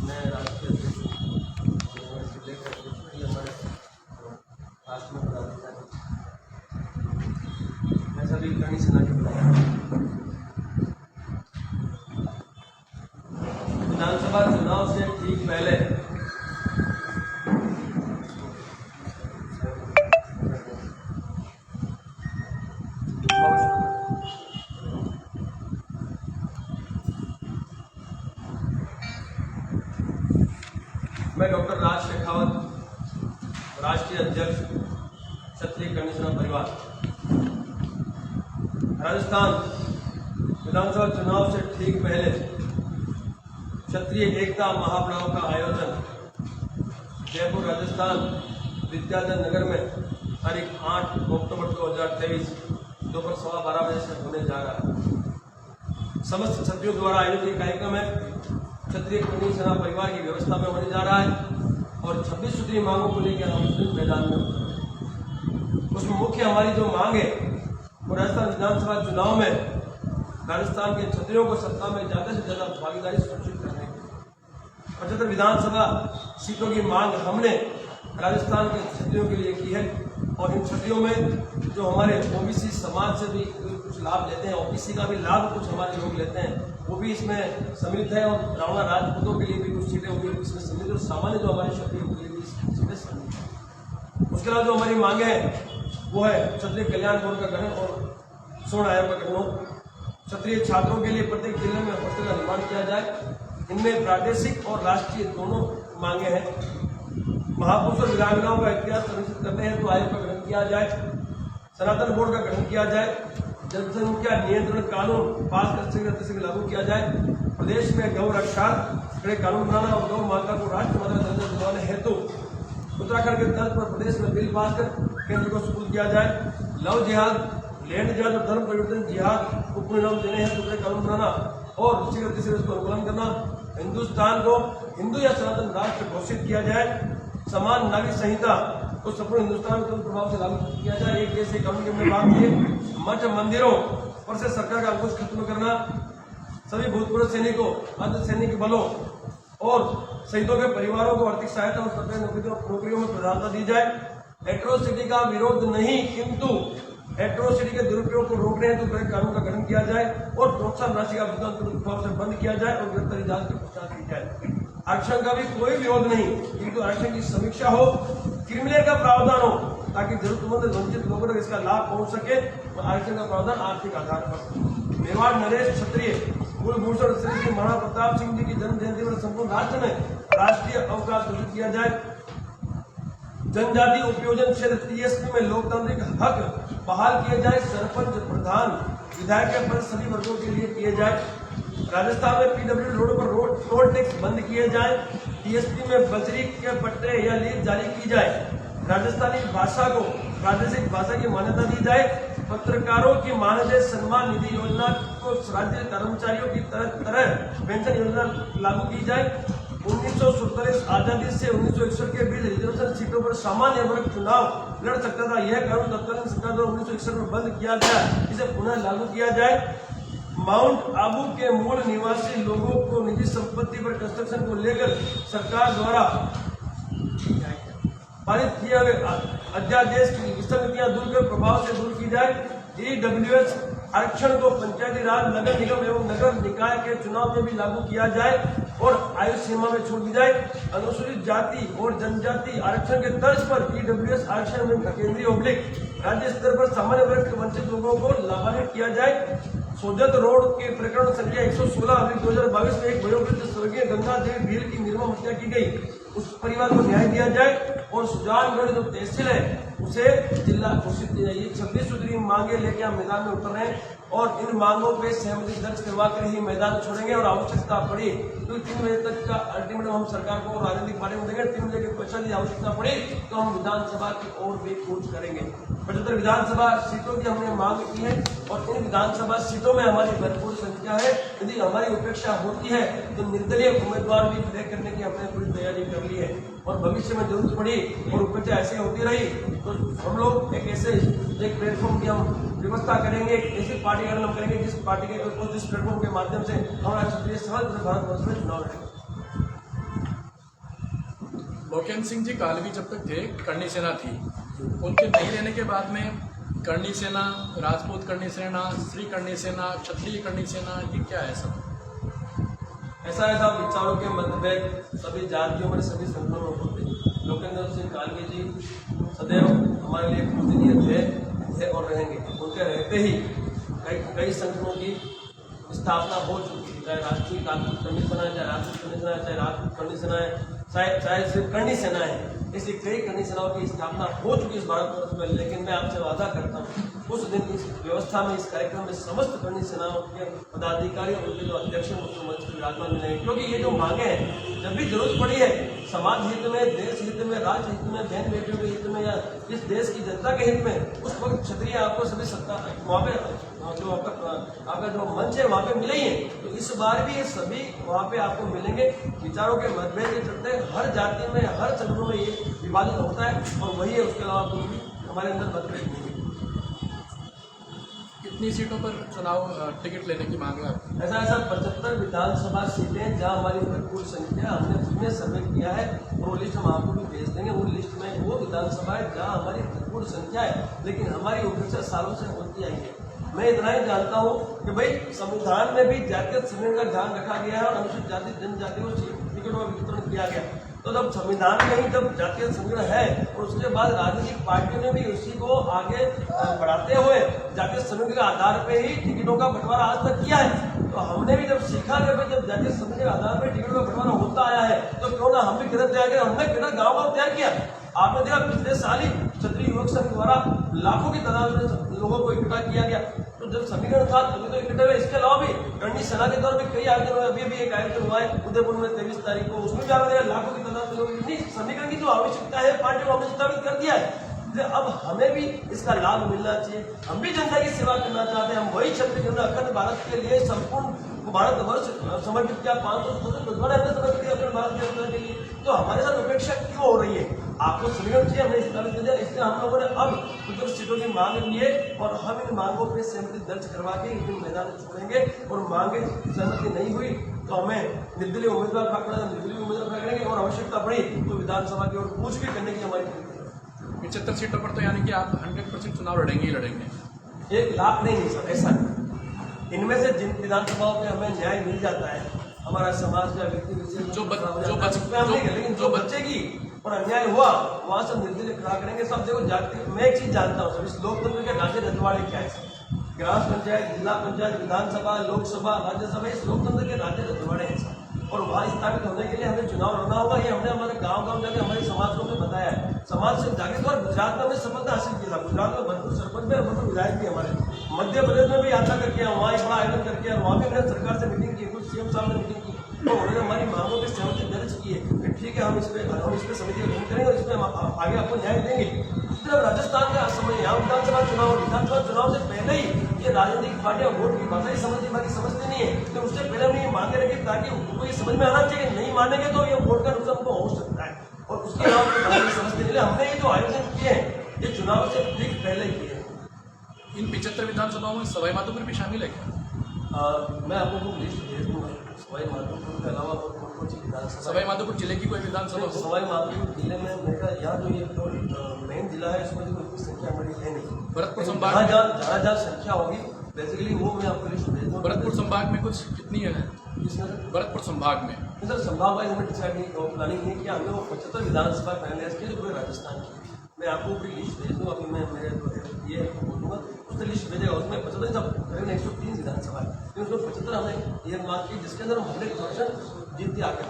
मैं राष्ट्रीय अध्यक्ष यूनिवर्सिटी लेकर हमारे राष्ट्र में पदाधिकारी मैं सभी करणी सेना के विधानसभा चुनाव से ठीक पहले मैं डॉक्टर राज शेखावत, राष्ट्रीय अध्यक्ष क्षत्रिय करणी सेना परिवार, राजस्थान विधानसभा चुनाव से ठीक पहले क्षत्रिय एकता महापड़ाव का आयोजन जयपुर राजस्थान विद्याधर नगर में तारीख 8 अक्टूबर 2023 दोपहर 12:15 बजे से होने जा रहा है। समस्त क्षत्रियों द्वारा आयोजित ये कार्यक्रम है क्षत्रिय करणी सेना परिवार की व्यवस्था में होने जा रहा है और 26 सूत्री मांगों को लेकर हम इस मैदान में उसमें मुख्य हमारी जो मांग है वो राजस्थान विधानसभा चुनाव में राजस्थान के क्षत्रियों को सत्ता में ज्यादा से ज्यादा भागीदारी सुनिश्चित करने की 75 विधानसभा सीटों की मांग हमने राजस्थान के क्षत्रियों के लिए की है और इन क्षत्रियों में जो हमारे ओबीसी समाज से भी कुछ लाभ लेते हैं, ओबीसी का भी लाभ कुछ हमारे लोग लेते हैं, वो भी इसमें सम्मिलित है और ब्राह्मण राजपूतों के लिए भी कुछ सीटें होंगी इसमें सम्मिलित और सामान्य जो हमारे क्षत्रियों के लिए भी सीटें सम्मिलित है। उसके अलावा जो हमारी मांगे हैं वो है क्षत्रिय कल्याण बोर्ड का गठन और स्वर्ण आयोग का गठन हो। क्षत्रिय छात्रों के लिए प्रत्येक जिले में हॉस्टल का निर्माण किया जाए। इनमें प्रादेशिक और राष्ट्रीय दोनों मांगे हैं। महापुरुष और वीरांगनाओं का इतिहास सुनिश्चित करते हैं तो आयोग का गठन किया जाए। सनातन बोर्ड का गठन किया जाए। जनसंख्या नियंत्रण कानून पास कर शीघ्र लागू किया जाए। प्रदेश में गौ रक्षा कानून बनाना और गौ माता को राष्ट्रमाता दर्जा दिलवाने हेतु उत्तराखंड के तर्ज पर प्रदेश में बिल पास कर केंद्र को स्कूल किया जाए। लव जिहाद, लैंड जिहाद और धर्म परिवर्तन जिहाद को पुनर्नाम देने हेतु कानून बनाना और शीघ्र इसका अनुपालन करना। हिंदुस्तान को हिंदू या सनातन राष्ट्र घोषित किया जाए। समान नागरिक संहिता को संपूर्ण हिंदुस्तान में प्रभाव से लागू किया जाए। एक देश एक कानून की हमने बात की। मठ मंदिरों पर से सरकार का अंकुश खत्म करना। सभी भूतपूर्व सैनिकों, अर्धसैनिक बलों और शहीदों के परिवारों को आर्थिक सहायता और सरकारी नौकरियों में प्रधानता दी जाए। एट्रोसिटी का विरोध नहीं किंतु एट्रोसिटी के दुरुपयोग को रोकने हेतु कानून का गठन किया जाए और प्रोत्साहन राशि का भुगतान प्रभाव से बंद किया जाए और गिरफ्तारी जांच की पहचान की जाए। आरक्षण का भी कोई विरोध नहीं किंतु आरक्षण की समीक्षा हो, क्रिमिनल का प्रावधान हो ताकि जरूरतमंद वंचित लोगों तक इसका लाभ पहुंच सके और आरक्षण का प्रावधान आर्थिक आधार पर। मेवाड़ नरेश क्षत्रिय कुलभूषण श्री महाराणा प्रताप सिंह जी की जन्म जयंती पर संपूर्ण राष्ट्र में राष्ट्रीय अवकाश घोषित किया जाए। जनजाति उपयोजन क्षेत्र टीएसपी में लोकतांत्रिक हक बहाल किए जाए। सरपंच, प्रधान, विधायक के पद सभी वर्गों के लिए किए जाए। राजस्थान में पीडब्ल्यू रोड पर टोल टैक्स बंद किए जाए। टीएसपी में बजरी के पट्टे या लीज जारी की जाए। राजस्थानी भाषा को प्रादेशिक भाषा की मान्यता दी जाए। पत्रकारों की मानदेय सम्मान निधि योजना को राज्य कर्मचारियों की तरह पेंशन योजना लागू की जाए। 1947 आजादी से 1961 के बीच रिजर्वेशन सीटों पर सामान्य वर्ग चुनाव लड़ सकता था। यह कानून तत्कालीन सरकार द्वारा 1961 में बंद किया गया, इसे पुनः लागू किया जाए। माउंट आबू के मूल निवासी लोगों को निजी संपत्ति पर कंस्ट्रक्शन को लेकर सरकार द्वारा पारित किए हुए अध्यादेश की विसंगतियां दूर कर प्रभाव से दूर की जाए। ईडब्ल्यूएस आरक्षण को पंचायती राज, नगर निगम एवं नगर निकाय के चुनाव में भी लागू किया जाए और आयु सीमा में छूट दी जाए। अनुसूचित जाति और जनजाति आरक्षण के तर्ज पर ईडब्ल्यूएस आरक्षण में केंद्रीय ओब्लिक राज्य स्तर पर सामान्य वर्ग के वंचित लोगों को लाभान्वित किया जाए। सोजत रोड के प्रकरण संख्या 116/2022 में एक वयोवृद्ध स्वर्गीय गंगा देवी भील की निर्मम हत्या की गई, उस परिवार को न्याय दिया जाए और सुजानगढ़ जो तहसील है उसे जिला घोषित किया जाए। 26 सूत्री मांगे लेके हम मैदान में उतर रहे हैं और इन मांगों पे सहमति दर्ज करवा कर ही मैदान छोड़ेंगे और आवश्यकता पड़ी तो 3 बजे तक का अल्टीमेटम हम सरकार को राजनीतिक पार्टी को देंगे। 3 बजे के पश्चात यदि आवश्यकता पड़ी तो हम विधानसभा की ओर भी कूच करेंगे। 75 विधानसभा सीटों की हमने मांग की है और इन विधानसभा सीटों में हमारी भरपूर संख्या है। यदि हमारी उपेक्षा होती है तो निर्दलीय उम्मीदवार भी खड़े करने की हमने पूरी तैयारी कर ली है और भविष्य में जरूरत पड़ी और उपेक्षा ऐसी होती रही तो हम लोग एक प्लेटफॉर्म की हम व्यवस्था करेंगे, ऐसी पार्टी का हम करेंगे जिस पार्टी के जिस प्लेटफॉर्म के माध्यम से हमारा क्षत्रिय समाज भारत वर्ष में चुनाव लड़ेगा। भूपेंद्र सिंह जी कालवी जब तक थे करणी सेना थी, उनके नहीं रहने के बाद में करणी सेना, राजपूत करणी सेना, स्त्री करणी सेना, क्षत्रिय करणी सेना, ये क्या है सब? ऐसा विचारों के मतभेद सभी जातियों में, सभी संगठनों में होते हैं। भूपेंद्र सिंह कालवी जी सदैव हमारे लिए पूजनीय थे और रहेंगे। उनके रहते ही कई संगठनों की स्थापना हो चुकी है, चाहे राष्ट्रीय राजपूत करणी सेना है, चाहे राजपूत करणी सेना है, चाहे राजपूत करणी सेना है, चाहे सिर्फ करणी सेना है। ऐसी कई करणी सेनाओं की स्थापना हो चुकी है इस भारतवर्ष में। लेकिन मैं आपसे वादा करता हूँ, उस दिन इस व्यवस्था में, इस कार्यक्रम में समस्त करणी सेनाओं के पदाधिकारी और उनके जो अध्यक्ष हैं उसको मंच पर विराजमान मिलेंगे। क्योंकि ये जो मांगे हैं, जब भी जरूरत पड़ी है समाज हित में, देश हित में, राज्य हित में, बहन बेटियों के हित में या इस देश की जनता के हित में, उस वक्त क्षत्रिय आपको सभी सत्ता वहाँ पे जो आपका जो मंच है वहाँ पे मिले ही है। तो इस बार भी ये सभी वहाँ पे आपको मिलेंगे। विचारों के मतभेद के चलते हर जाति में, हर संगठनों में ये विभाजन होता है और वही है, उसके अलावा कोई भी हमारे अंदर मतभेद नहीं है। कितनी सीटों पर चुनाव टिकट लेने की मांग है आपकी? ऐसा 75 विधानसभा सीटें जहाँ हमारी भरपूर संख्या, हमने उसमें सर्वे किया है और वो लिस्ट हम आपको भी भेज देंगे। वो लिस्ट में वो विधानसभा है जहाँ हमारी भरपूर संख्या है, लेकिन हमारी उपेक्षा सालों से होती आई है। मैं इतना ही जानता हूँ कि भाई संविधान में भी जातीय संरक्षण का ध्यान रखा गया है और अनुसूचित जाति जनजाति को टिकटों का वितरण किया गया। तो जब संविधान में ही जब जातीय संग्रह है और उसके बाद राजनीतिक पार्टियों ने भी उसी को आगे बढ़ाते हुए जातीय संग्रह के आधार पर ही टिकटों का बंटवारा आज तक किया है। तो हमने भी जब सीखा कि जब जातीय संग्रह के आधार पर टिकटों का बंटवारा होता आया है तो क्यों ना हम भी किधर तैयार करें। हमने किधर गाँव गाँव तैयार किया। आपने देखा पिछले साल ही क्षत्रिय युवक संघ द्वारा लाखों की तादाद में लोगों को इकट्ठा किया गया। तो जब समीकरण था तभी तो इकट्ठे हुए। इसके अलावा भी करणी सेना के द्वारा भी कई आयोजन हुए। अभी भी एक आयोजन हुआ है उदयपुर में 23 तारीख को, उसमें भी आपने लाखों की तादाद में लोग। इतनी समीकरण की जो आवश्यकता है पार्टी को हमने स्थापित कर दिया है। अब हमें भी इसका लाभ मिलना चाहिए। हम भी जनता की सेवा करना चाहते हैं। हम वही क्षत्रिय जनता अखंड भारत के लिए संपूर्ण भारतवर्ष समर्पित किया, 500 समर्पित किया अपने भारत की जनता के लिए। तो हमारे साथ उपेक्षा क्यों हो रही है? आपको समीकरण चाहिए, हमने स्थापित कर दिया। इसलिए हम लोगों ने अब कुछ सीटों की मांग की है और हम इन मांगों पर सहमति दर्ज करवा के इन मैदान में छोड़ेंगे। और मांगे सहमति नहीं हुई तो हमें निर्दलीय उम्मीदवार खड़ा, निर्दलीय उम्मीदवार करेंगे और आवश्यकता पड़ी तो विधानसभा की ओर कूच भी करने की हमारी 75 सीटों पर तो यानी कि आप 100% चुनाव लड़ेंगे ही लड़ेंगे। 1 लाख नहीं सर, ऐसा नहीं। इनमें से जिन विधानसभाओं में हमें न्याय मिल जाता है, हमारा समाज या व्यक्ति लेकिन जो बचेगी और अन्याय हुआ वहां से निर्दलीय खड़ा करेंगे। सब देखो जाति, मैं एक चीज जानता हूँ सर, इस लोकतंत्र के ढांचे रजवाड़े क्या है? ग्राम पंचायत, जिला पंचायत, विधानसभा, लोकसभा, राज्यसभा, इस लोकतंत्र के ढांचे रजवाड़े हैं और वहाँ स्थापित होने के लिए हमें चुनाव लड़ना होगा। ये हमने हमारे गांव जाके हमारे समाज को बताया है। समाज से जागृत और गुजरात में हमने सफलता हासिल किया था। गुजरात में भरपूर सरपंच में भरपूर विधायक भी हमारे, मध्य प्रदेश में भी यात्रा करके वहाँ एक बड़ा आयोजन करके वहाँ भी हमने सरकार से मीटिंग की, कुछ सीएम साहब ने मीटिंग की तो उन्होंने हमारी मांगों पर सहमति दर्ज की है। ठीक है, हम इस पर समिति का गठन करेंगे और इसमें हम आगे आपको न्याय देंगे। इस तरह राजस्थान का समय यहाँ विधानसभा चुनाव से पहले ही ये राजनीतिक पार्टियां वोट की भाषा ही समझती नहीं है। तो उससे पहले हमने ये मांगे रखी ताकि उनको ये समझ में आना चाहिए। नहीं मानेंगे तो ये वोट का नुकसान उनको हो सकता है और उसके अलावा समझते नहीं। हमने ये जो आयोजन किए हैं ये चुनाव से ठीक पहले किए हैं। इन 75 विधानसभाओं में सवाई माधोपुर भी शामिल है क्या? मैं आपको लिस्ट भेज दूंगा। सवाई माधोपुर के अलावा कौन सी विधानसभा? सवाई माधोपुर जिले की कोई विधानसभा? सवाई माधोपुर जिले में मेरा यहाँ जो ये मेन जिला है इसमें जो इतनी संख्या हमारी है नहीं। भरतपुर संभाग जहाँ संख्या होगी बेसिकली वो मैं आपको लिस्ट भेज दूँगा। भरतपुर संभाग में कुछ कितनी है? इसमें भरतपुर संभाग में सर संभाग वाइज हमें डिसाइड नहीं, प्लानिंग नहीं किया हमने। वो 75 विधानसभा फाइनलाइज किए जो पूरे राजस्थान की। मैं आपको पूरी लिस्ट भेज दूँ। अभी मैं मेरे जो ये बोलूँगा उससे लिस्ट भेजेगा। उसमें 75 सब करीबन 103 विधानसभा है, लेकिन उसमें 75 हमने ये मांग की जिसके अंदर हम 100% जीत के आगे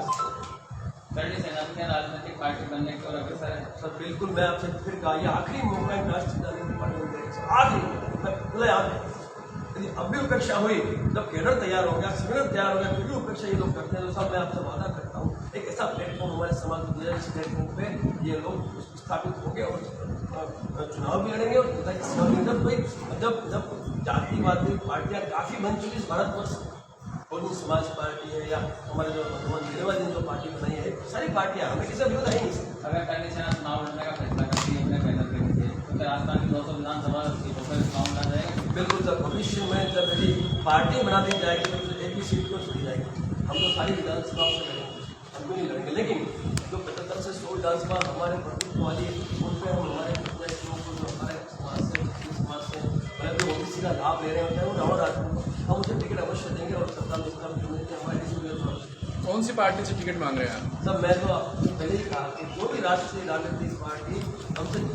करणी सेना में राजनीतिक पार्टी बनने की ओर अग्रसर है सर। बिल्कुल, मैं आपसे फिर कहा ये आखिरी मौका है राष्ट्रीय राजनीतिक पार्टी आखिरी खुले याद है। यदि अब भी उपेक्षा हुई, जब केडर तैयार हो गया, समीकरण तैयार हो गया, फिर भी उपेक्षा ये लोग करते हैं तो सब मैं आपसे वादा करता हूँ एक ऐसा प्लेटफॉर्म हमारे समाज को दिया जिस प्लेटफॉर्म पे ये लोग स्थापित होंगे और चुनाव भी लड़ेंगे और जनता की सेवा भी। जब जातिवादी पार्टियां काफ़ी बन चुकी इस भारतवर्ष, बहुजन समाज पार्टी है या हमारे जो भगवान गिरेवाल ने जो पार्टी बनाई है, सारी पार्टियां, हमें किसी विरोध है नहीं। अगर करणी सेना चुनाव लड़ने का फैसला करती है अपने पैनल के लिए तो राजस्थान की 200 विधानसभा सीटों पर चुनाव लड़ा जाएगा? बिल्कुल सर, भविष्य में जब यदि पार्टी बना दी जाएगी तो एक ही सीट क्यों चुनी जाएगी? हम तो सारी विधानसभाओं से लड़ेंगे। हम भी नहीं लड़ेंगे, लेकिन जो 75 से 100 विधानसभा हमारे प्रभुत्व वाली उन पर हम हमारे जो हमारे समाज से मतलब जो ओबीसी का लाभ ले रहे होते हैं वो रावण राजपूत हम उसे टिकट अवश्य देंगे और सत्ता में इसका हमारे कौन सी पार्टी से टिकट मांग रहे हैं आप? सब मैं तो आपको पहले ही कहा कि जो भी राष्ट्रीय राजनीतिक पार्टी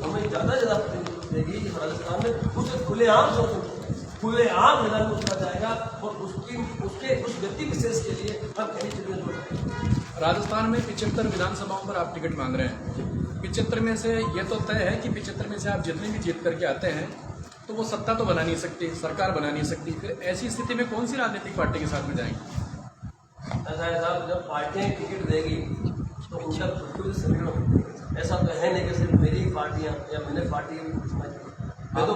हमें ज़्यादा से ज़्यादा प्रतिनिधित्व देगी राजस्थान में उसे खुलेआम मैदान में उतरा जाएगा और उसके उस व्यक्ति विशेष के लिए हम कहीं चीजें जोड़ सकते। राजस्थान में 75 विधानसभाओं पर आप टिकट मांग रहे हैं। 75 में से ये तो तय है कि 75 में से आप जितनी भी जीत करके आते हैं तो वो सत्ता तो बना नहीं सकती, सरकार बना नहीं सकती। फिर ऐसी स्थिति में कौन सी राजनीतिक पार्टी के साथ में जाएंगे? ऐसा है साहब, जब पार्टियां टिकट देगी तो उनका खुद शरीर ऐसा तो है नहीं कि सिर्फ मेरी पार्टियां या मैंने पार्टी मैं तो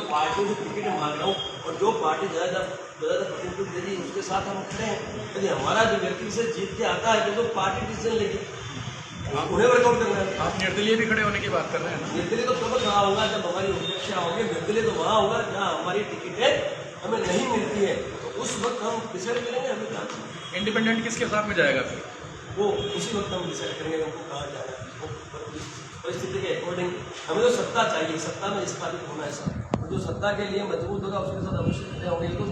पार्टी से टिकट मांग रहा हूँ और जो पार्टी ज़्यादा प्रतिनिधित्व देगी उसके साथ हम खड़े हैं। यदि हमारा जो व्यक्ति से जीत के आता है तो पार्टी डिसीजन लेगी, उन्हें वर्कआउट करना है। आप निर्दलीय भी खड़े होने की बात कर रहे हैं ना? निर्दलीय तो कब कहाँ होगा जब हमारी अपेक्षा होगी, निर्दलीय तो वहाँ होगा जहाँ हमारी टिकटें हमें नहीं मिलती है तो उस वक्त हम डिसाइड करेंगे हमें कहाँ। इंडिपेंडेंट किसके साथ में जाएगा फिर? वो उसी वक्त हम डिसाइड करेंगे हमको कहाँ जाना है। परिस्थिति के अकॉर्डिंग हमें तो सत्ता चाहिए, सत्ता में स्थापित होना है सर, और जो सत्ता के लिए मजबूत होगा उसके साथ अवश्य खड़े होंगे। तो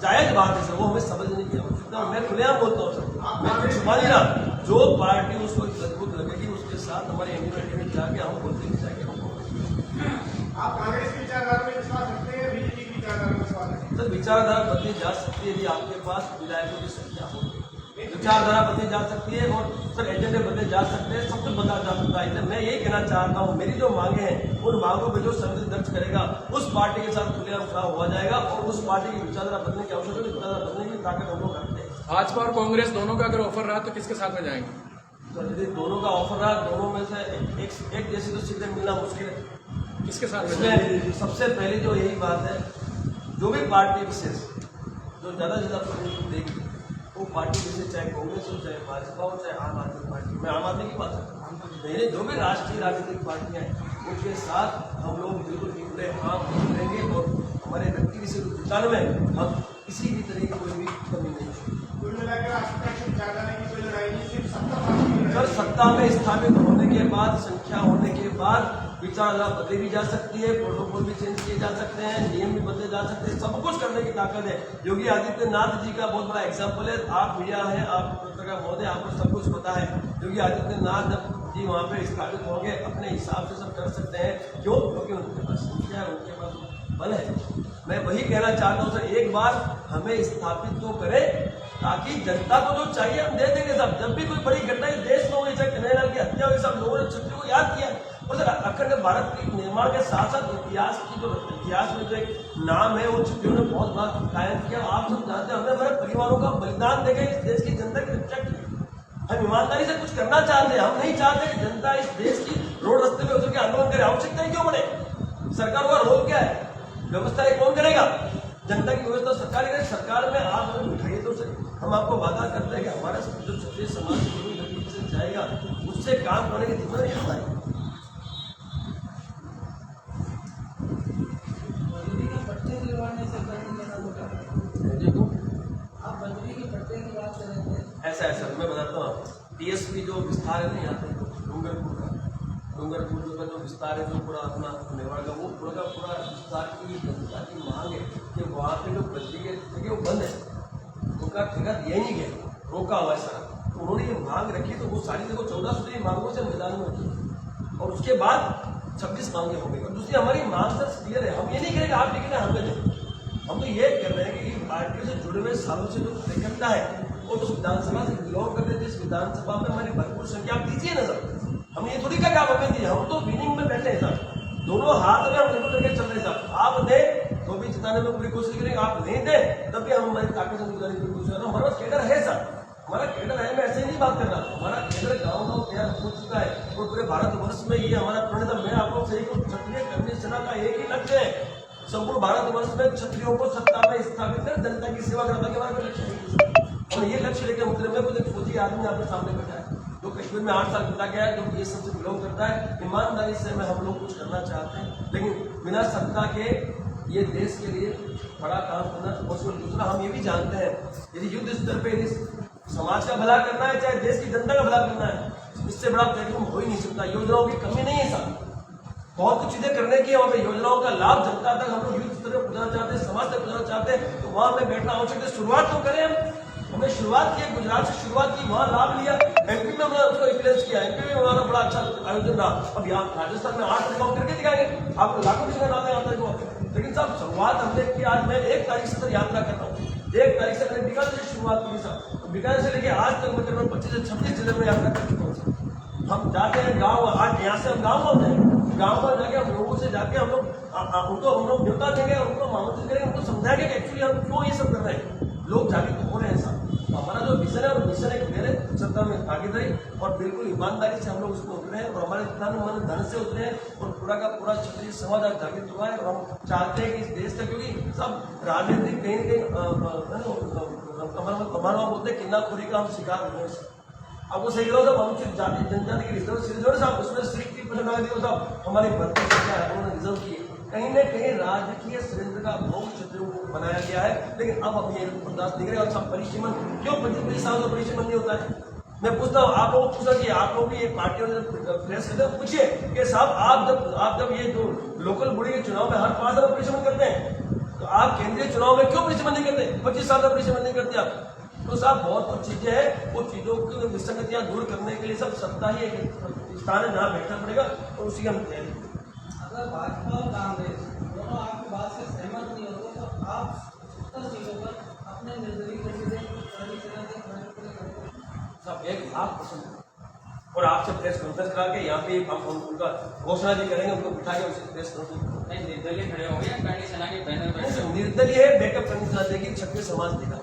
जायज बात है सर, वो हमें समझने की आवश्यकता। मैं खुलेआम बोलता हूँ सर, मैं छुपा नहीं रहा। जो पार्टी उस वक्त मजबूत लगेगी उसके साथ हमारे इंडिपेंडेंट जाके हम बोलते हैं जाके हमको। आप कांग्रेस की विचारधारा में विश्वास रखते हैं, बीजेपी की विचारधारा में विश्वास रखते हैं? सर विचारधारा बदली जा सकती है यदि आपके पास विधायकों की संख्या हो, विचारधारा बदली जा सकती है और सर एजेंडे बदले जा सकते हैं, सब कुछ बदला जा सकता है। मैं यही कहना चाहता हूँ, मेरी जो मांगे हैं उन मांगों पर जो संविधान दर्ज करेगा उस पार्टी के साथ खुलेआम खड़ा हुआ जाएगा और उस पार्टी की विचारधारा बदलने की आवश्यकता है, विचारधारा बदलने की ताकत हम लोग रखते हैं। भाजपा और कांग्रेस दोनों का अगर ऑफर रहा तो किसके साथ में जाएंगे? तो यदि दोनों का ऑफर रहा, दोनों में से एक जैसी तो सीटें मिलना मुश्किल है। किसके साथ में जाएंगे? इसमें सबसे पहले जो यही बात है, जो भी पार्टी विशेष जो ज़्यादा से ज़्यादा प्रतिनिधित्व देगी वो पार्टी जैसे चाहे कांग्रेस हो चाहे भाजपा हो चाहे आम आदमी पार्टी, मैं आम आदमी की बात करता हूँ, मेरे जो भी राष्ट्रीय राजनीतिक पार्टियां हैं उनके साथ हम लोग बिल्कुल खुले आम रहेंगे और हमारे व्यक्ति विशेष जुटाने में हम किसी भी तरह की कोई भी कमी नहीं होगी। कुल मिलाकर आपका विचारधारा की कोई लड़ाई नहीं, सिर्फ सत्ता पार्टी की सर लड़ाई। सत्ता में स्थापित होने के बाद, संख्या होने के बाद विचारधारा बदली भी जा सकती है, प्रोटोकॉल भी चेंज किए जा सकते हैं, नियम भी बदले जा सकते हैं, सब कुछ करने की ताकत है। योगी आदित्यनाथ जी का बहुत बड़ा एग्जाम्पल है। आप मीडिया है, आप पत्रकार महोदय, आपको सब कुछ पता है। योगी आदित्यनाथ जी वहाँ पे स्थापित होंगे, अपने हिसाब से सब कर सकते हैं। क्यों? क्योंकि उनके पास संख्या है, उनके पास बल है। मैं वही कहना चाहता हूँ सर, एक बार हमें स्थापित तो करें ताकि जनता को जो चाहिए हम दे देंगे साहब। जब भी कोई बड़ी घटना इस देश में हुई, चाहे कन्हैयालाल की हत्या हुई, सब लोगों ने छत्रियों को याद किया और सर अखंड भारत के निर्माण के साथ साथ इतिहास में जो एक नाम है वो छत्रियों ने बहुत बार कायम किया। आप सब जानते हैं, हमने हमारे परिवारों का बलिदान देकर इस देश की जनता की रक्षा की। हम ईमानदारी से कुछ करना चाहते हैं, हम नहीं चाहते कि जनता इस देश की रोड रास्ते में उतर के आंदोलन करे। आवश्यकता क्यों पड़े? सरकार का रोल क्या है? व्यवस्था ये कौन करेगा? जनता की व्यवस्था सरकार करेगी। सरकार में आप हमें बिठाइए तो सही। हम आपको वादा करते हैं कि हमारा जो क्षत्रिय समाज से जाएगा उससे काम करने की जिम्मेदारी हमारी। ऐसा है सर, मैं बताता हूँ आपको। टीएसपी जो विस्तार है नहीं आते डूंगरपुर का जो विस्तार है, जो पूरा अपना मेवाड़ का वो पूरा विस्तार की जनता की मांग है कि वहाँ पे जो बजरी के जगह वो बंद है, उनका ठेका दिया ही नहीं गया, रोका हुआ है सर। तो उन्होंने ये मांग रखी तो वो सारी देखो 1400 मांगों से मैदान में रखी और उसके बाद 26 मांगे हो गई। और दूसरी हमारी मांग सर क्लियर है, हम ये नहीं करेंगे आप टिकट हमें दें। हम तो ये कर रहे हैं कि पार्टियों से जुड़े हुए सालों से जो कार्यकर्ता है वो तो विधानसभा से बिलोंग करते थे, इस विधानसभा में हमारी भरपूर संख्या आप दीजिए ना सर। हम ये थोड़ी का काम हमें दिए, हम तो विनिंग में बैठे हैं सर, दोनों हाथ में हम लेकर लेके चल रहे हैं सर। आप दे तो भी जिताने में पूरी कोशिश करेंगे, आप नहीं दे तब भी हम हमारी ताकत से गुजारने की कोशिश कर रहे हैं। हमारा केडर है सर, हमारा केडर है, मैं ऐसे ही नहीं बात कर रहा। हमारा केडर गाँव तैयार हो चुका है और पूरे भारतवर्ष में ये हमारा प्रणित। मैं आप लोग सही को क्षत्रिय कर्णी सेना का एक ही लक्ष्य है, संपूर्ण भारतवर्ष में क्षत्रियों को सत्ता में स्थापित कर जनता की सेवा करना के हमारा लक्ष्य है। और ये लक्ष्य लेकर उतरे में कुछ एक फौजी आदमी आपके सामने बैठा है जो कश्मीर में 8 साल बिता गया है, जो ये सबसे बिलोंग करता है। ईमानदारी से मैं हम लोग कुछ करना चाहते हैं, लेकिन बिना सत्ता के ये देश के लिए बड़ा काम करना पॉसिबल। दूसरा हम ये भी जानते हैं, यदि युद्ध स्तर पे यदि समाज का भला करना है चाहे देश की जनता का भला करना है, इससे बड़ा प्लेटफॉर्म हो ही नहीं सकता। योजनाओं की कमी नहीं है साहब, बहुत कुछ चीजें करने की है। वहाँ पे योजनाओं का लाभ जनता तक हम लोग यूथ स्तर पर पहुंचाना चाहते हैं, समाज तक पहुंचाना चाहते हैं, तो वहां पे बैठना आवश्यक है। शुरुआत तो करें, हमने शुरुआत की, गुजरात से शुरुआत की, वहां लाभ लिया, एमपी में हमने उसको इन्फ्लुएंस किया, एमपी में हमारा बड़ा अच्छा आयोजन रहा। अब यहाँ राजस्थान में 8 रिफॉर्म करके दिखाएंगे, आपको लाखों किसी का नाम नहीं आता है। लेकिन साहब शुरुआत हमने की, आज मैं 1 तारीख से यात्रा कर रहा हूँ, 1 तारीख से मैंने बीकानेर से शुरुआत की साहब, बीकानेर से लेके आज तक मैं करीबन 25 से 26 जिले में यात्रा कर चुका हूँ। हम जाते हैं गाँव, आज यहाँ से हम गाँव में गाँव में जाके हम लोगों से जाके हम लोग उनको हम लोग न्योता देंगे, उनको आमंत्रित करेंगे, उनको समझाएंगे कि एक्चुअली हम क्यों ये सब कर रहे हैं। लोग जागरूक हो रहे हैं साहब, हमारा जो मिशन है और मिशन है मेरे सत्ता में भागीदारी और बिल्कुल ईमानदारी से हम लोग उसमें उतरे हैं और हमारे तन मन धन से उतरे हैं और पूरा का पूरा क्षत्रिय समाज आज जागृत हुआ है। और हम चाहते हैं कि इस देश का, क्योंकि सब राजनीतिक कहीं न कहीं हमारा बोलते हैं किन्नाखोरी का हम शिकार हुए हैं। आपको सही करो साहब, अनुसूचित जाति जनजाति के रिजर्व सीरीज साहब, उसमें 60% साहब हमारी भर्ती संख्या है, उन्होंने रिजर्व की है। कहीं न कहीं राजकीय षड्यंत्र का भोग क्षेत्रों को बनाया गया है, लेकिन अब हम ये बर्दाश्त नहीं करेंगे। और सब परिसीमन क्यों 25 साल का परिसीमन नहीं होता है? मैं पूछता हूँ, आप लोग पूछा कि आप लोग भी ये पार्टियों ने प्रेस करते हैं, पूछिए कि साहब आप जब ये जो लोकल बॉडी के चुनाव में हर 5 साल परिसीमन करते हैं, तो आप केंद्रीय चुनाव में क्यों परिसीमन नहीं करते? 25 साल का परिसीमन नहीं करते आप। तो साहब बहुत चीजें हैं, वो चीजों की विसंगतियां दूर करने के लिए सब सत्ता ही एक स्थान है जहाँ बैठना पड़ेगा और उसी का तैयारी। अगर भाजपा और कांग्रेस दोनों आपकी बात से सहमत नहीं होते तो आप 70 सीटों पर अपने निर्दलीय कैंडिडेट सब 1,00,000% और आपसे प्रेस कॉन्फ्रेंस करा के यहाँ पे हम उनका घोषणा भी करेंगे, उनको बिठा के उनसे प्रेस कॉन्फ्रेंस। नहीं, निर्दलीय खड़े हो गए, करणी सेना के बैनर पर निर्दलीय है, बैकअप करनी चाहते हैं कि क्षत्रिय समाज देगा।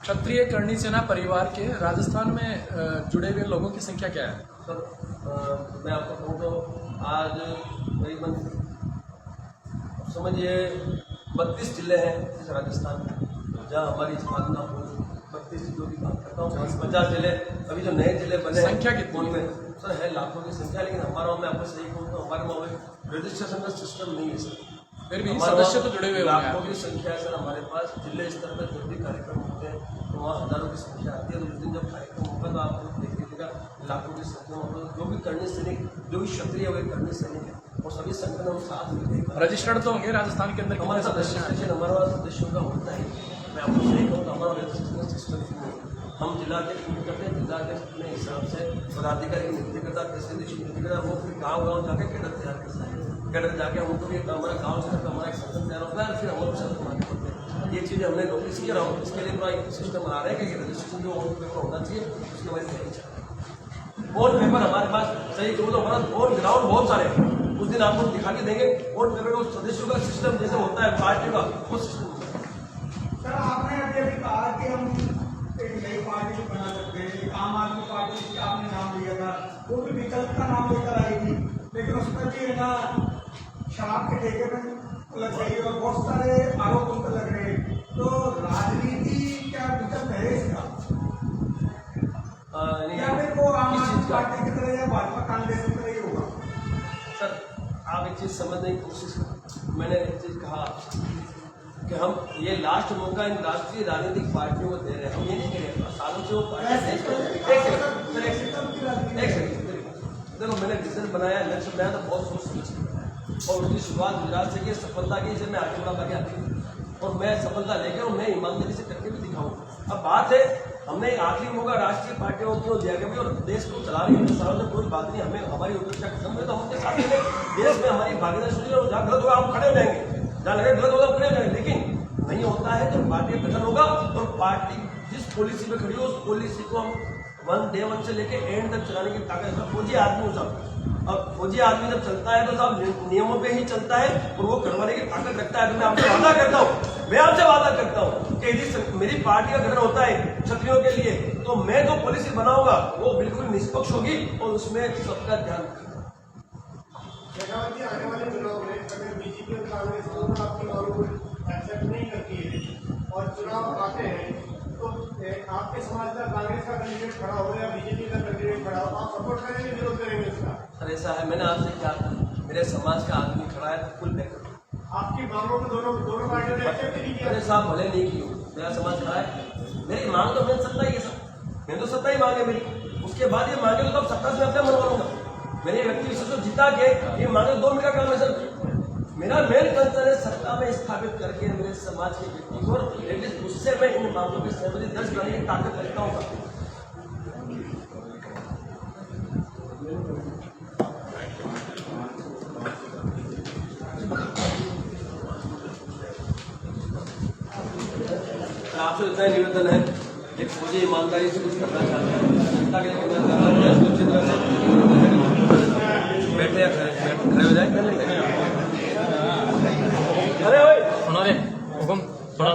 क्षत्रिय करणी सेना परिवार के राजस्थान में जुड़े हुए लोगों की संख्या क्या है? सर मैं आपको कहूँ तो आज करीबन समझिए 32 जिले हैं इस राजस्थान में जहाँ हमारी स्थापना हो। 32 जिलों की बात करता हूँ, 50 जिले अभी जो नए जिले बने, संख्या कितनी में सर है लाखों की संख्या, लेकिन हमारा मैं आपको सही कहूँ तो हमारे में रजिस्ट्रेशन का सिस्टम नहीं है सर। फिर भी सदस्य तो जुड़े हुए लाखों की संख्या है सर हमारे पास। जिले स्तर पर जब भी कार्यक्रम होते हैं तो वहाँ हजारों की संख्या आती है। तो उस दिन जब कार्यक्रम होगा तो आप लोग देख लीजिएगा लाखों की संख्या में जो भी करणी सैनिक, जो भी क्षत्रिय हुए करणी सैनिक है और सभी संगठन हम साथ मिलकर रजिस्टर्ड तो होंगे राजस्थान के अंदर हमारे कितने साथ सदस्य हैं? रजिस्ट्रेशन हमारा सदस्यों का होता है। मैं आपको सही कहूँ तो हमारा रजिस्ट्रेशन सिस्टम नहीं है। हम जिलाध्यक्ष नियुक्त करते हैं, जिलाध्यक्ष अपने हिसाब से पदाधिकारी की नियुक्ति करता है, प्रेसिडेंट नियुक्ति करता है, वो फिर गाँव जाके कैडर तैयार करता है। कैडर जाके हमको भी हमारा गाँव स्तर का हमारा एक संगठन तैयार होता है, फिर हम लोग सब बनाने पड़ते हैं। ये चीज़ें हमने नोटिस किया और इसके लिए पूरा एक सिस्टम बना रहे हैं कि रजिस्ट्रेशन जो ऑन पेपर होना चाहिए उसकी हमारी तैयारी चल रही है। ऑन पेपर हमारे पास सही कहूँ तो हमारा ऑन ग्राउंड बहुत सारे हैं, उस दिन आप लोग दिखा के देंगे। ऑन पेपर का सदस्यों का सिस्टम जैसे होता है पार्टी का, वो सिस्टम होता है। सर आपने अभी कहा कि हम एक नई पार्टी भी बना सकते हैं। एक आम आदमी पार्टी जिसका आपने नाम लिया था, वो भी विकल्प का नाम लेकर आई थी, लेकिन उसमें भी है ना शराब के ठेके में लग गई और बहुत सारे आरोप उन पर लग रहे हैं। तो राजनीति क्या विकल्प है इसका, या फिर वो आम आदमी पार्टी की तरह या भाजपा कांग्रेस की तरह ही होगा? सर आप एक चीज़ समझने की कोशिश करें। मैंने एक चीज़ कहा कि हम ये लास्ट मौका इन राष्ट्रीय राजनीतिक पार्टियों को दे रहे हैं। हम ये नहीं कह रहे सालों से वो देखो मैंने डिसीजन बनाया, लक्ष्य बनाया तो बहुत सोच समझ के बनाया और उसकी शुरुआत गुजरात से की, सफलता की जब मैं आगे बढ़ा लगे आती और मैं सफलता लेकर और मैं ईमानदारी से करके भी दिखाऊँ। अब बात है हमने एक आखिरी मौका राष्ट्रीय पार्टियों को दिया गया और देश को चला रही है सालों से, कोई बात नहीं। हमें हमारी उपेक्षा खत्म है तो हम अपने साथ में देश में हमारी भागीदारी शुरू और जहाँ गलत होगा हम खड़े हो जाएंगे, जहाँ लगे गलत होगा हम खड़े हो जाएंगे। लेकिन नहीं होता है तो पार्टी का गठन होगा और पार्टी जिस पॉलिसी पे खड़ी हो उस पॉलिसी को हम डे वन से लेके एंड तक चलाने की ताकत है। फौजी आदमी हो साहब, अब फौजी आदमी जब चलता है तो साहब नियमों पे ही चलता है और वो करवाने की ताकत रखता है। तो मैं आपसे वादा करता हूँ कि यदि मेरी पार्टी का गठन होता है क्षत्रियों के लिए तो मैं जो पॉलिसी बनाऊंगा वो बिल्कुल निष्पक्ष होगी और उसमें सबका ध्यान रखेगा। शेखावत जी, आने वाले चुनाव में अगर बीजेपी और कांग्रेस दोनों आपकी मांगों को एक्सेप्ट नहीं करती है और चुनाव आते हैं तो आपके समाज का कांग्रेस का कैंडिडेट खड़ा हो या बीजेपी का कैंडिडेट खड़ा हो, आप सपोर्ट करेंगे विरोध करेंगे इसका? सर ऐसा है, मैंने आपसे क्या कहा, मेरे समाज का आदमी खड़ा है तो फुल बैकअप। आपकी मांगों को दोनों पार्टियों ने एक्सेप्ट नहीं किया। अरे साहब भले नहीं की हो, मेरा समाज खड़ा है, मेरी मांग तो मिल सकता ही है सब। मैंने तो सत्ता ही मांगे मेरी, उसके बाद ये मांगे तो तब सत्ता से अपने मनवा लूंगा। मैंने व्यक्ति विशेष को जिता के ये मांगे 2 मिनट का काम है सर। मेरा मेन कंसर्न है सत्ता में स्थापित करके मेरे समाज के व्यक्ति को एटलीस्ट उससे मैं इन मामलों की सहमति दर्ज करने की ताकत रखता हूँ। आपसे इतना निवेदन है, एक मुझे ईमानदारी से कुछ करना चाहता है, जनता के लिए करना चाहता है, अच्छी तरह से बैठे या खड़े हो जाए। अरे भाई उन्होंने हुक्म थोड़ा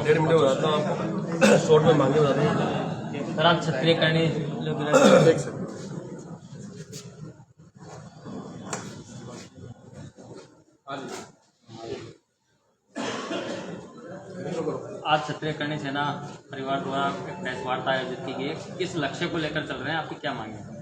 डेढ़ मिनट हो रहा था, आपको शॉर्ट में मांगे बता दें सर। आप क्षत्रिय करने देख सकते। आज क्षत्रिय करणी सेना परिवार द्वारा एक प्रेस वार्ता आयोजित की गई है। किस लक्ष्य को लेकर चल रहे हैं, आपकी क्या मांग है?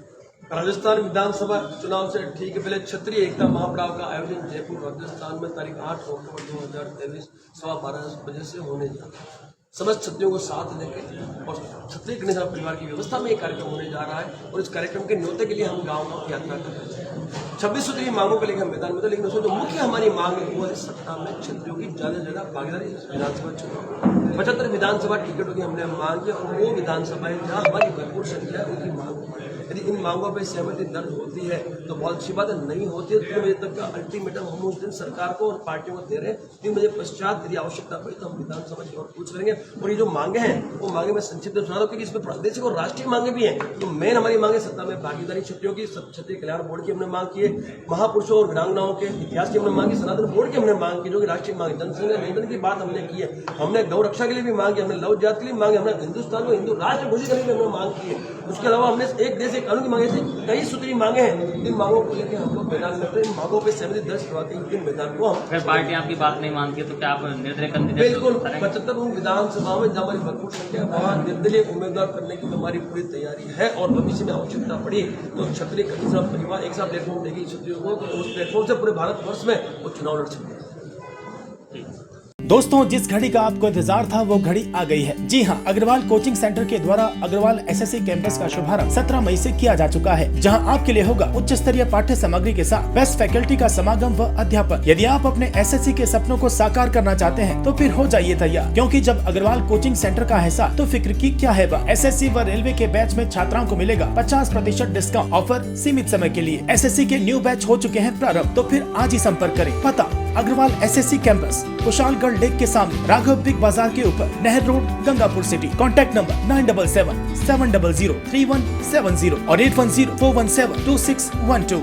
राजस्थान विधानसभा चुनाव से ठीक पहले क्षत्रिय एकता महापड़ाव का आयोजन जयपुर राजस्थान में तारीख 8 अक्टूबर 2023 सवा 12 बजे से होने जा रहा है। समस्त क्षत्रियों को साथ लेकर और क्षत्रिय गणेश परिवार की व्यवस्था में एक कार्यक्रम होने जा रहा है और इस कार्यक्रम के न्योते के लिए हम गाँव की यात्रा कर रहे हैं। 26 सूत्री मांगों के लिए हम मैदान में थे, लेकिन उसमें जो मुख्य हमारी मांग है वो है सत्ता में क्षत्रियों की ज्यादा से ज्यादा भागीदारी विधानसभा चुनाव। 75 विधानसभा टिकटों की हमने मांग की और वो विधानसभाएं जहाँ हमारी भरपूर संख्या है उनकी मांग। यदि इन मांगों पर सहमति दर्ज होती है तो बहुत अच्छी बात है, नहीं होती है 3 बजे तक का अल्टीमेटम हम उस दिन सरकार को और पार्टियों को दे रहे हैं। 3 बजे पश्चात यदि आवश्यकता पड़ी तो हम विधानसभा की ओर पूछ करेंगे। और ये जो मांगे हैं वो मांगे मैं संक्षिप्त सुना दूं क्योंकि इसमें प्रादेशिक और राष्ट्रीय मांगे भी हैं। तो मेन हमारी मांगे सत्ता में भागीदारी क्षत्रियों की, क्षत्रिय कल्याण बोर्ड की हमने मांग की है, महापुरुषों और वीरांगनाओं के इतिहास की हमने मांग की, सनातन बोर्ड की हमने मांग की जो कि राष्ट्रीय मांग, जनसंघ निबंधन की बात हमने की है, हमने गौ रक्षा के लिए भी मांग की, हमने लव जाति के लिए मांगे, हमने हिंदुस्तान को हिंदू राष्ट्र घोषित करने की हमने मांग की है। उसके अलावा हमने एक देश एक कानून की मांगे थी, कई सूत्री मांगे हैं। इन मांगों को लेकर हम लोग मैदान में इन मांगों पर सहमति दर्ज करवाते हैं। इन मैदान को हम अगर पार्टी आपकी बात नहीं मानती है तो क्या आप निर्दलीय कैंडिडेट बिल्कुल 75 विधानसभा में जब हमारी भरपूर संख्या वहाँ निर्दलीय उम्मीदवार करने की हमारी पूरी तैयारी है और भविष्य में आवश्यकता पड़ी तो क्षत्रिय कल्याण परिवार एक साथ प्लेटफॉर्म देगी क्षत्रियों को, तो उस प्लेटफॉर्म से पूरे भारतवर्ष में वो चुनाव लड़ सकते हैं। दोस्तों, जिस घड़ी का आपको इंतजार था वो घड़ी आ गई है। जी हाँ, अग्रवाल कोचिंग सेंटर के द्वारा अग्रवाल एसएससी कैंपस का शुभारंभ 17 मई से किया जा चुका है, जहां आपके लिए होगा उच्च स्तरीय पाठ्य सामग्री के साथ बेस्ट फैकल्टी का समागम व अध्यापन। यदि आप अपने एसएससी के सपनों को साकार करना चाहते हैं तो फिर हो जाइए तैयार, क्योंकि जब अग्रवाल कोचिंग सेंटर का हिस्सा तो फिक्र की क्या है बात। एसएससी व रेलवे के बैच में छात्राओं को मिलेगा 50% डिस्काउंट। ऑफर सीमित समय के लिए। एसएससी के न्यू बैच हो चुके हैं प्रारंभ, तो फिर आज ही संपर्क करें। पता Agarwal SSC campus, Kushalgarh lake के सामने, राघव बिग बाजार के ऊपर, नहर road, Gangapur city. Contact number 9777003170 और 8104172612।